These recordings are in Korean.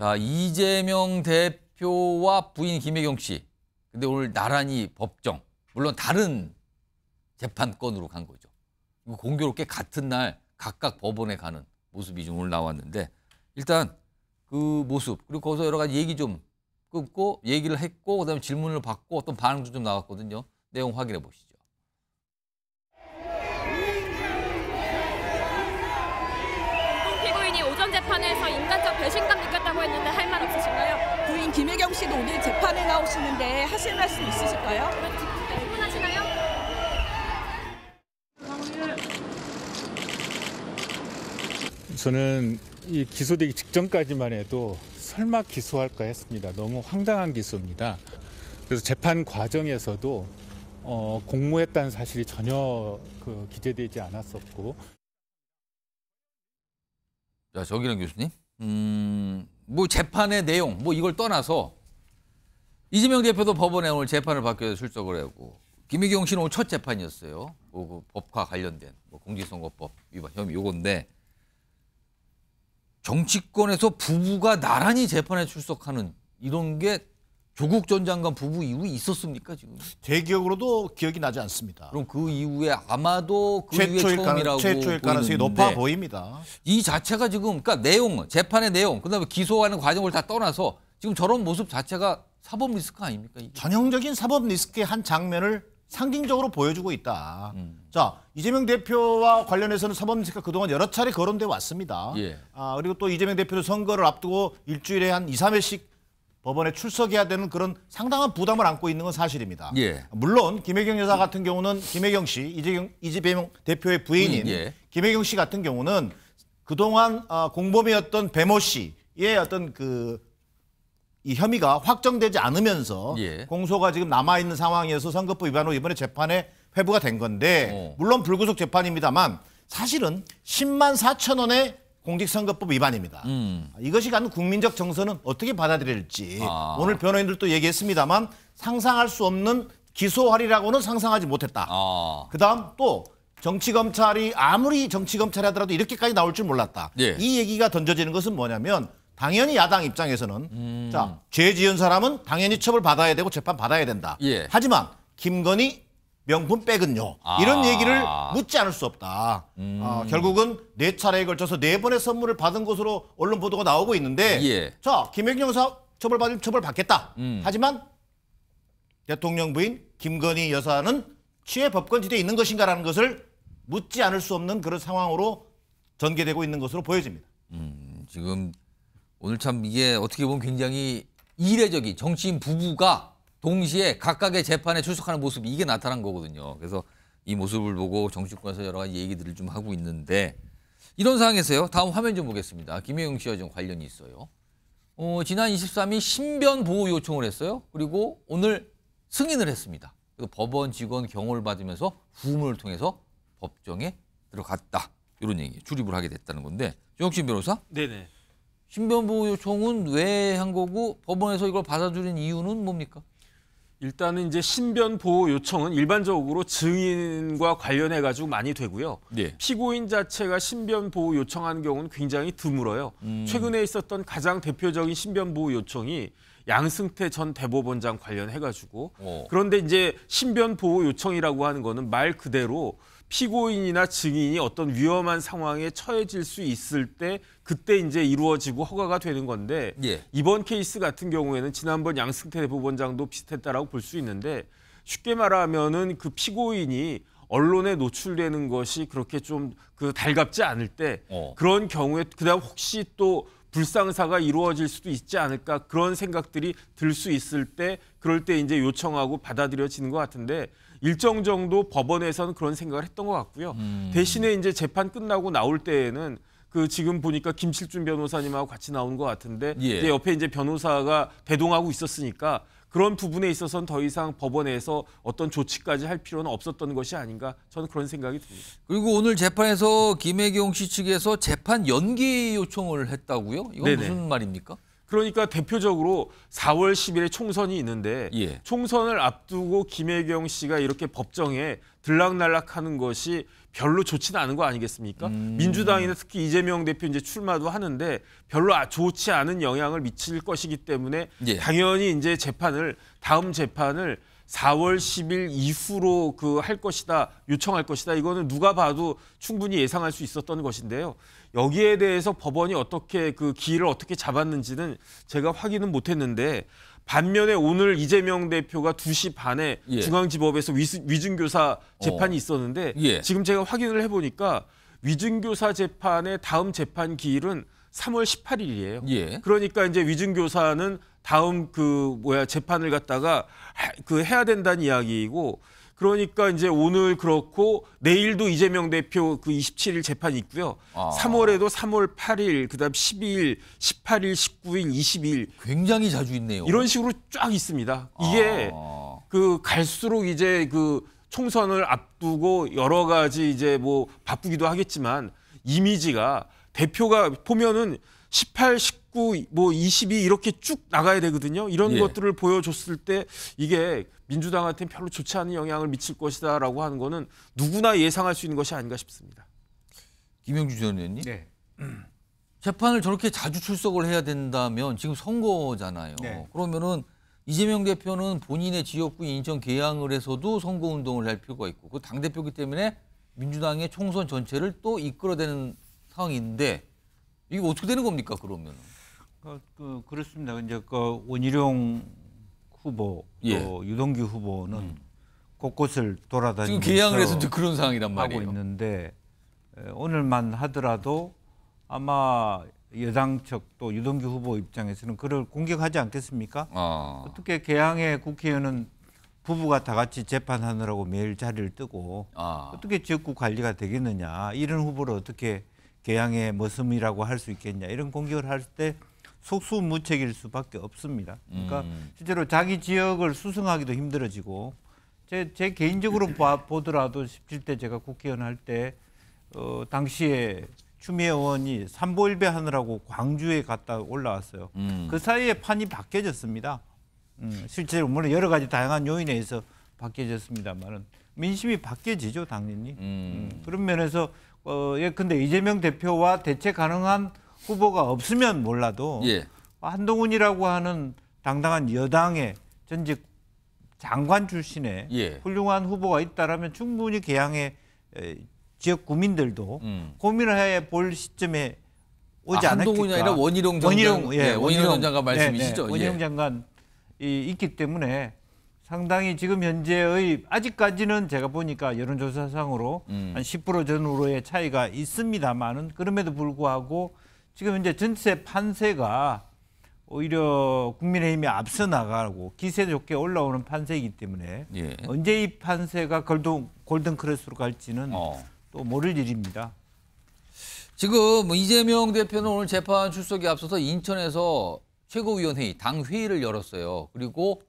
자, 이재명 대표와 부인 김혜경 씨. 근데 오늘 나란히 법정, 물론 다른 재판건으로 간 거죠. 공교롭게 같은 날 각각 법원에 가는 모습이 좀 오늘 나왔는데 일단 그 모습 그리고 거기서 여러 가지 얘기 좀 끊고 얘기를 했고 그다음에 질문을 받고 어떤 반응도 좀 나왔거든요. 내용 확인해 보시죠. 피고인이 오전 재판에서 인간적 배신감 느꼈다고 했는데 할 말 없으신가요? 부인 김혜경 씨도 오늘 재판에 나오시는데 하실 말씀 있으실까요? 질문하시나요? 저는 이 기소되기 직전까지만 해도 설마 기소할까 했습니다. 너무 황당한 기소입니다. 그래서 재판 과정에서도 공모했다는 사실이 전혀 기재되지 않았었고. 자, 정기령 교수님. 뭐 재판의 내용, 뭐 이걸 떠나서 이재명 대표도 법원에 오늘 재판을 받기 위해서 출석을 하고 김혜경 씨는 오늘 첫 재판이었어요. 그 법과 관련된 공직선거법 위반 혐의 요건데 정치권에서 부부가 나란히 재판에 출석하는 이런 게 조국 전 장관 부부 이후에 있었습니까 지금? 제 기억으로도 기억이 나지 않습니다. 그럼 그 이후에 아마도 그 이후에 처음이라고 최초일 가능성이 높아 보입니다. 이 자체가 지금 그러니까 내용, 재판의 내용, 그다음에 기소하는 과정을 다 떠나서 지금 저런 모습 자체가 사법 리스크 아닙니까? 이게? 전형적인 사법 리스크의 한 장면을 상징적으로 보여주고 있다. 자, 이재명 대표와 관련해서는 사법 리스크가 그동안 여러 차례 거론돼 왔습니다. 예. 그리고 또 이재명 대표도 선거를 앞두고 일주일에 한 2, 3회씩 법원에 출석해야 되는 그런 상당한 부담을 안고 있는 건 사실입니다. 예. 물론 김혜경 여사 같은 경우는 김혜경 씨, 이재명 대표의 부인인 예. 김혜경 씨 같은 경우는 그동안 공범이었던 배모 씨의 어떤 이 혐의가 확정되지 않으면서 예. 공소가 지금 남아있는 상황이어서 선거법 위반으로 이번에 재판에 회부가 된 건데 물론 불구속 재판입니다만 사실은 10만 4천 원의 공직선거법 위반입니다. 이것이 갖는 국민적 정서는 어떻게 받아들일지 오늘 변호인들도 얘기했습니다만 상상할 수 없는 기소하리라고는 상상하지 못했다. 그다음 또 정치검찰이 아무리 정치검찰이 하더라도 이렇게까지 나올 줄 몰랐다. 예. 이 얘기가 던져지는 것은 뭐냐면 당연히 야당 입장에서는 자, 죄 지은 사람은 당연히 처벌받아야 되고 재판받아야 된다. 예. 하지만 김건희 명품 백은요. 이런 얘기를 묻지 않을 수 없다. 결국은 4차례에 걸쳐서 4번의 선물을 받은 것으로 언론 보도가 나오고 있는데 예. 자, 김혜경 여사 처벌받으면 처벌받겠다. 하지만 대통령 부인 김건희 여사는 취해 법권지대에 있는 것인가라는 것을 묻지 않을 수 없는 그런 상황으로 전개되고 있는 것으로 보여집니다. 지금 오늘 참 이게 어떻게 보면 굉장히 이례적인 정치인 부부가 동시에 각각의 재판에 출석하는 모습이 이게 나타난 거거든요. 그래서 이 모습을 보고 정치권에서 여러 가지 얘기들을 좀 하고 있는데 이런 상황에서요. 다음 화면 좀 보겠습니다. 김혜경 씨와 좀 관련이 있어요. 지난 23일 신변 보호 요청을 했어요. 그리고 오늘 승인을 했습니다. 그래서 법원 직원 경호를 받으면서 후문을 통해서 법정에 들어갔다. 이런 얘기 출입을 하게 됐다는 건데 조혁신 변호사? 네네. 신변 보호 요청은 왜 한 거고 법원에서 이걸 받아들인 이유는 뭡니까? 일단은 이제 신변 보호 요청은 일반적으로 증인과 관련해 가지고 많이 되고요. 네. 피고인 자체가 신변 보호 요청하는 경우는 굉장히 드물어요. 최근에 있었던 가장 대표적인 신변 보호 요청이 양승태 전 대법원장 관련해 가지고 그런데 이제 신변 보호 요청이라고 하는 거는 말 그대로 피고인이나 증인이 어떤 위험한 상황에 처해질 수 있을 때 그때 이제 이루어지고 허가가 되는 건데 예. 이번 케이스 같은 경우에는 지난번 양승태 대법원장도 비슷했다라고 볼 수 있는데 쉽게 말하면은 그 피고인이 언론에 노출되는 것이 그렇게 좀 달갑지 않을 때 그런 경우에 그다음 혹시 또 불상사가 이루어질 수도 있지 않을까 그런 생각들이 들 수 있을 때 그럴 때 이제 요청하고 받아들여지는 것 같은데 일정 정도 법원에서는 그런 생각을 했던 것 같고요. 대신에 이제 재판 끝나고 나올 때에는 지금 보니까 김칠준 변호사님하고 같이 나온 것 같은데 이제 옆에 이제 변호사가 대동하고 있었으니까 그런 부분에 있어서는 더 이상 법원에서 어떤 조치까지 할 필요는 없었던 것이 아닌가 저는 그런 생각이 듭니다. 그리고 오늘 재판에서 김혜경 씨 측에서 재판 연기 요청을 했다고요? 이건 네네. 무슨 말입니까? 그러니까 대표적으로 4월 10일에 총선이 있는데 총선을 앞두고 김혜경 씨가 이렇게 법정에 들락날락하는 것이 별로 좋지는 않은 거 아니겠습니까? 민주당이나 특히 이재명 대표 이제 출마도 하는데 별로 좋지 않은 영향을 미칠 것이기 때문에 예. 당연히 이제 다음 재판을 4월 10일 이후로 할 것이다, 요청할 것이다. 이거는 누가 봐도 충분히 예상할 수 있었던 것인데요. 여기에 대해서 법원이 어떻게 그 기일을 어떻게 잡았는지는 제가 확인은 못했는데 반면에 오늘 이재명 대표가 2시 반에 예. 중앙지법에서 위증교사 재판이 있었는데 예. 지금 제가 확인을 해보니까 위증교사 재판의 다음 재판 기일은 3월 18일이에요. 예. 그러니까 이제 위증교사는 다음 재판을 갖다가 해야 된다는 이야기이고 그러니까 이제 오늘 그렇고 내일도 이재명 대표 27일 재판이 있고요. 3월에도 3월 8일, 그다음 12일, 18일, 19일, 20일 굉장히 자주 있네요. 이런 식으로 쫙 있습니다. 이게 갈수록 이제 총선을 앞두고 여러 가지 이제 바쁘기도 하겠지만 이미지가 대표가 보면은 18, 19, 22 이렇게 쭉 나가야 되거든요. 이런 예. 것들을 보여줬을 때 이게 민주당한테는 별로 좋지 않은 영향을 미칠 것이다라고 하는 거는 누구나 예상할 수 있는 것이 아닌가 싶습니다. 김영주 전 의원님. 네. 재판을 저렇게 자주 출석을 해야 된다면 지금 선거잖아요. 네. 그러면은 이재명 대표는 본인의 지역구 인천 계양을 해서도 선거운동을 할 필요가 있고 그 당대표이기 때문에 민주당의 총선 전체를 또 이끌어대는 상황인데 이게 어떻게 되는 겁니까 그러면? 그렇습니다. 이제 원희룡 후보, 예. 또 유동규 후보는 곳곳을 돌아다니면서 지금 계양을 해서 그런 상황이란 하고 말이에요. 있는데 오늘만 하더라도 아마 여당 측 또 유동규 후보 입장에서는 그를 공격하지 않겠습니까? 어떻게 계양의 국회의원은 부부가 다 같이 재판하느라고 매일 자리를 뜨고 어떻게 지역구 관리가 되겠느냐, 이런 후보를 어떻게 계양의 머슴이라고 할 수 있겠냐, 이런 공격을 할 때 속수무책일 수밖에 없습니다. 그러니까 실제로 자기 지역을 수성하기도 힘들어지고 제 개인적으로 보더라도 17대 제가 국회의원 할 때 당시에 추미애 의원이 삼보일배 하느라고 광주에 갔다 올라왔어요. 그 사이에 판이 바뀌어졌습니다. 실제로 물론 여러 가지 다양한 요인에 의해서 바뀌어졌습니다만은 민심이 바뀌어지죠, 당연히. 그런 면에서 근데 이재명 대표와 대체 가능한 후보가 없으면 몰라도 예. 한동훈이라고 하는 당당한 여당의 전직 장관 출신의 예. 훌륭한 후보가 있다라면 충분히 계양의 지역 구민들도 고민을 해볼 시점에 오지 않았을까. 한동훈이 아니라 원희룡 장관, 원희룡 전 장관 말씀이시죠? 원희룡 장관이 있기 때문에 상당히 지금 현재의 아직까지는 제가 보니까 여론조사상으로 한 10% 전후로의 차이가 있습니다만은 그럼에도 불구하고 지금 현재 전체 판세가 오히려 국민의힘이 앞서 나가고 기세 좋게 올라오는 판세이기 때문에 예. 언제 이 판세가 골든 크로스로 갈지는 또 모를 일입니다. 지금 이재명 대표는 오늘 재판 출석에 앞서서 인천에서 최고위원회의, 당 회의를 열었어요. 그리고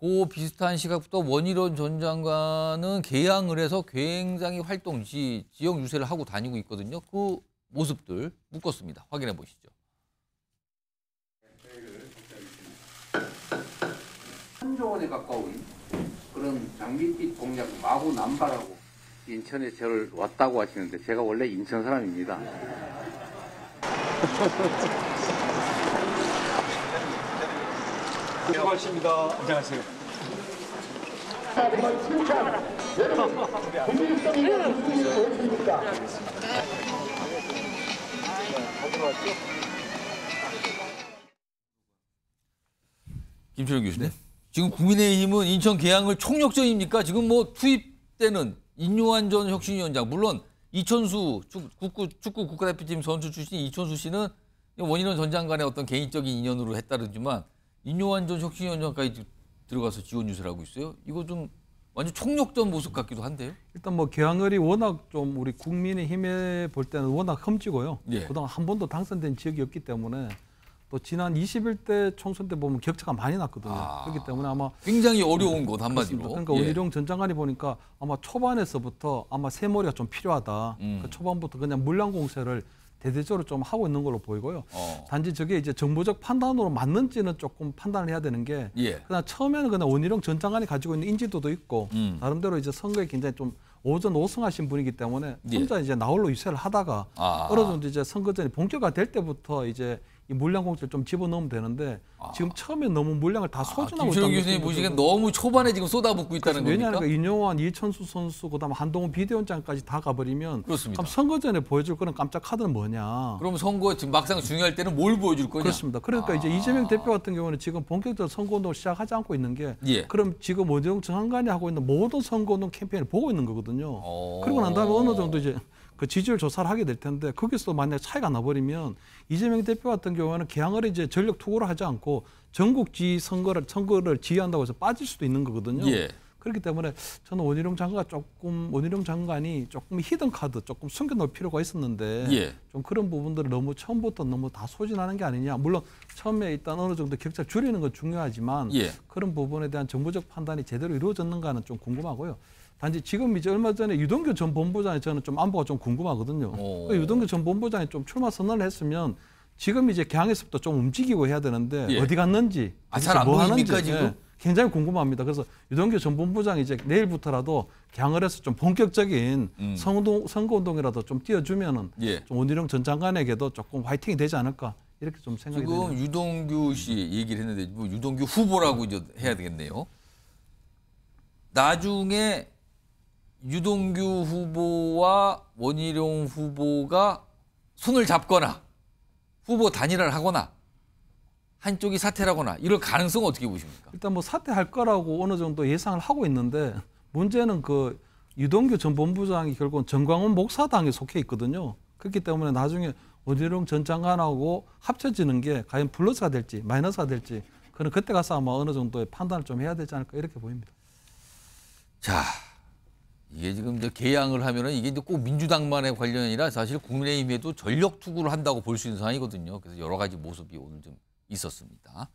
그 비슷한 시각부터 원희룡 전 장관은 개항을 해서 굉장히 지역 유세를 하고 다니고 있거든요. 그 모습들 묶었습니다. 확인해 보시죠. 3조 원에 가까운 그런 장밋빛 공약 마구 남발하고 인천에 저를 왔다고 하시는데 제가 원래 인천 사람입니다. 수고하십니다. 안녕하세요. 김철용 교수님. 지금 국민의힘은 인천 계양을 총력전입니까? 지금 투입되는 인요한 전 혁신위원장, 물론 이천수 축구 국가대표팀 선수 출신 이천수 씨는 원희룡 전 장관의 어떤 개인적인 인연으로 했다르지만 인요한 전 혁신위원장까지 들어가서 지원 유세를 하고 있어요. 이거 좀 완전 총력전 모습 같기도 한데요. 일단 계양을이 워낙 좀 우리 국민의힘에 볼 때는 워낙 험지고요. 예. 그동안 한 번도 당선된 지역이 없기 때문에 또 지난 21대 총선 때 보면 격차가 많이 났거든요. 그렇기 때문에 아마 굉장히 어려운 곳 한마디로. 그렇습니다. 그러니까 원희룡 전 장관이 보니까 아마 초반에서부터 아마 새머리가 좀 필요하다. 그러니까 초반부터 그냥 물량 공세를 대대적으로 좀 하고 있는 걸로 보이고요. 단지 저게 이제 정보적 판단으로 맞는지는 조금 판단을 해야 되는 게 그냥 처음에는 그냥 원희룡 전 장관이 가지고 있는 인지도도 있고 나름대로 이제 선거에 굉장히 좀 오전 5승하신 분이기 때문에 예. 혼자 이제 나홀로 유세를 하다가 어느 정도 이제 선거전이 본격화될 때부터 이제 이 물량 공세를 좀 집어넣으면 되는데 지금 처음에 너무 물량을 다 소진하고 김철웅 있다는 교수님 느낌이 보시기엔 들거든요. 너무 초반에 지금 쏟아붓고 있다는 겁니까? 왜냐하면 윤영환, 이천수 선수, 그다음 한동훈 비대위원장까지 다 가버리면 그렇습니다. 그럼 선거전에 보여줄 그런 깜짝 카드는 뭐냐? 그럼 선거 지금 막상 중요할 때는 뭘 보여줄 거냐? 그렇습니다. 그러니까 이제 이재명 대표 같은 경우는 지금 본격적으로 선거운동을 시작하지 않고 있는 게 예. 그럼 지금 원희룡 장관이 하고 있는 모든 선거운동 캠페인을 보고 있는 거거든요. 그리고 난 다음에 어느 정도 이제 그 지지율 조사를 하게 될 텐데 거기서 만약 차이가 나버리면 이재명 대표 같은 경우는 개항을 이제 전력 투구를 하지 않고 전국 지휘 선거를 지휘한다고 해서 빠질 수도 있는 거거든요. 예. 그렇기 때문에 저는 원희룡 장관이 조금 히든 카드 조금 숨겨놓을 필요가 있었는데 예. 좀 그런 부분들을 너무 처음부터 너무 다 소진하는 게 아니냐. 물론 처음에 일단 어느 정도 격차를 줄이는 건 중요하지만 예. 그런 부분에 대한 정부적 판단이 제대로 이루어졌는가는 좀 궁금하고요. 단지 지금 이제 얼마 전에 유동규 전 본부장이 저는 좀 안보가 좀 궁금하거든요. 그러니까 유동규 전 본부장이 좀 출마 선언을 했으면 지금 이제 개항에서부터 좀 움직이고 해야 되는데 예. 어디 갔는지 잘 안 뭐 보입니까, 하는지, 지금? 굉장히 궁금합니다. 그래서 유동규 전 본부장이 이제 내일부터라도 개항을 해서 좀 본격적인 선거운동이라도 좀 띄워주면은 예. 좀 원희룡 전 장관에게도 조금 화이팅이 되지 않을까 이렇게 좀 생각이 지금 듭니다. 유동규 씨 얘기를 했는데 뭐 유동규 후보라고 이제 해야 되겠네요. 나중에 유동규 후보와 원희룡 후보가 손을 잡거나 후보 단일화를 하거나 한쪽이 사퇴를 하거나 이럴 가능성은 어떻게 보십니까? 일단 뭐 사퇴할 거라고 어느 정도 예상을 하고 있는데 문제는 그 유동규 전 본부장이 결국은 정광훈 목사당에 속해 있거든요. 그렇기 때문에 나중에 원희룡 전 장관하고 합쳐지는 게 과연 플러스가 될지 마이너스가 될지 그는 그때 가서 아마 어느 정도의 판단을 좀 해야 되지 않을까 이렇게 보입니다. 자, 이게 지금 이제 개항을 하면은 이게 이제 꼭 민주당만의 관련이 아니라 사실 국민의힘에도 전력 투구를 한다고 볼 수 있는 상황이거든요. 그래서 여러 가지 모습이 오늘 좀 있었습니다.